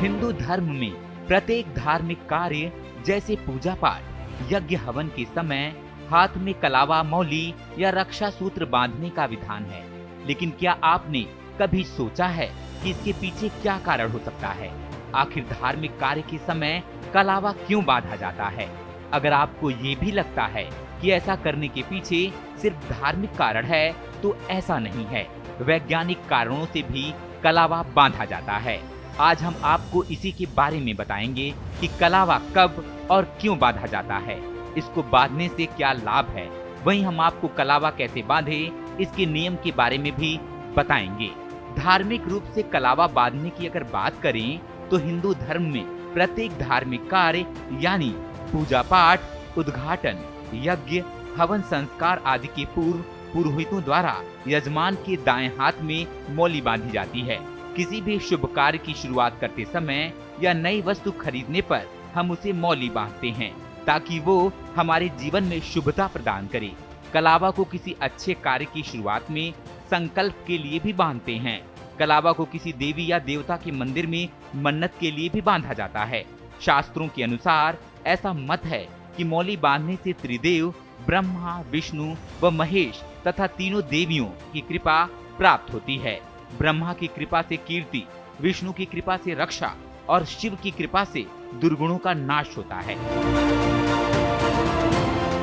हिंदू धर्म में प्रत्येक धार्मिक कार्य जैसे पूजा पाठ, यज्ञ हवन के समय हाथ में कलावा, मौली या रक्षा सूत्र बांधने का विधान है। लेकिन क्या आपने कभी सोचा है कि इसके पीछे क्या कारण हो सकता है? आखिर धार्मिक कार्य के समय कलावा क्यों बांधा जाता है? अगर आपको ये भी लगता है कि ऐसा करने के पीछे सिर्फ धार्मिक कारण है, तो ऐसा नहीं है। वैज्ञानिक कारणों से भी कलावा बांधा जाता है। आज हम आपको इसी के बारे में बताएंगे कि कलावा कब और क्यों बांधा जाता है, इसको बांधने से क्या लाभ है। वहीं हम आपको कलावा कैसे बांधे, इसके नियम के बारे में भी बताएंगे। धार्मिक रूप से कलावा बांधने की अगर बात करें तो हिंदू धर्म में प्रत्येक धार्मिक कार्य यानी पूजा पाठ, उद्घाटन, यज्ञ, हवन संस्कार आदि के पूर्व पुरोहितों द्वारा यजमान के दाएं हाथ में मौली बांधी जाती है। किसी भी शुभ कार्य की शुरुआत करते समय या नई वस्तु खरीदने पर हम उसे मौली बांधते हैं ताकि वो हमारे जीवन में शुभता प्रदान करे। कलावा को किसी अच्छे कार्य की शुरुआत में संकल्प के लिए भी बांधते हैं। कलावा को किसी देवी या देवता के मंदिर में मन्नत के लिए भी बांधा जाता है। शास्त्रों के अनुसार ऐसा मत है कि मौली बांधने से त्रिदेव ब्रह्मा, विष्णु व महेश तथा तीनों देवियों की कृपा प्राप्त होती है। ब्रह्मा की कृपा से कीर्ति, विष्णु की कृपा से रक्षा और शिव की कृपा से दुर्गुणों का नाश होता है।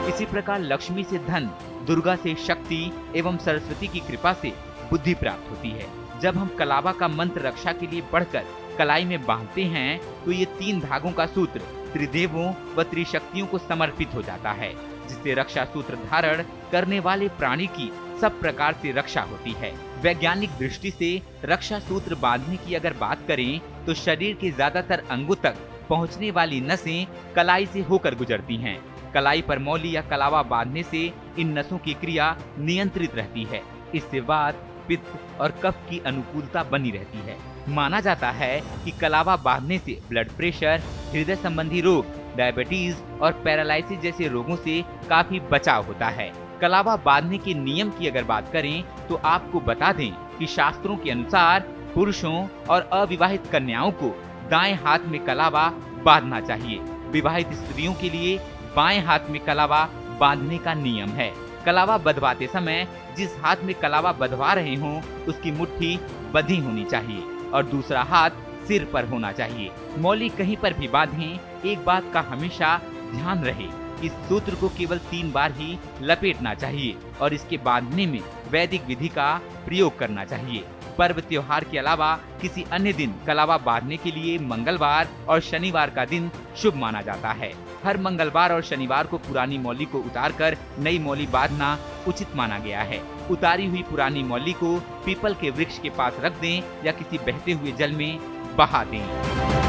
इसी प्रकार लक्ष्मी से धन, दुर्गा से शक्ति एवं सरस्वती की कृपा से बुद्धि प्राप्त होती है। जब हम कलावा का मंत्र रक्षा के लिए पढ़कर कलाई में बांधते हैं तो ये 3 धागों का सूत्र त्रिदेवों व त्रिशक्तियों को समर्पित हो जाता है, जिससे रक्षा सूत्र धारण करने वाले प्राणी की सब प्रकार से रक्षा होती है। वैज्ञानिक दृष्टि से रक्षा सूत्र बांधने की अगर बात करें तो शरीर के ज्यादातर अंगों तक पहुंचने वाली नसें कलाई से होकर गुजरती हैं। कलाई पर मौली या कलावा बांधने से इन नसों की क्रिया नियंत्रित रहती है। इससे वात, पित्त और कफ की अनुकूलता बनी रहती है। माना जाता है कि कलावा बांधने से ब्लड प्रेशर, हृदय संबंधी रोग, डायबिटीज और पैरालिसिस जैसे रोगों से काफी बचाव होता है। कलावा बांधने के नियम की अगर बात करें तो आपको बता दें कि शास्त्रों के अनुसार पुरुषों और अविवाहित कन्याओं को दाएं हाथ में कलावा बांधना चाहिए। विवाहित स्त्रियों के लिए बाएं हाथ में कलावा बांधने का नियम है। कलावा बंधवाते समय जिस हाथ में कलावा बंधवा रहे हों उसकी मुट्ठी बंधी होनी चाहिए और दूसरा हाथ सिर पर होना चाहिए। मौली कहीं पर भी बांधें, एक बात का हमेशा ध्यान रहे, इस सूत्र को केवल 3 बार ही लपेटना चाहिए और इसके बांधने में वैदिक विधि का प्रयोग करना चाहिए। पर्व त्योहार के अलावा किसी अन्य दिन कलावा बांधने के लिए मंगलवार और शनिवार का दिन शुभ माना जाता है। हर मंगलवार और शनिवार को पुरानी मौली को उतारकर नई मौली बांधना उचित माना गया है। उतारी हुई पुरानी मौली को पीपल के वृक्ष के पास रख दें या किसी बहते हुए जल में बहा दें।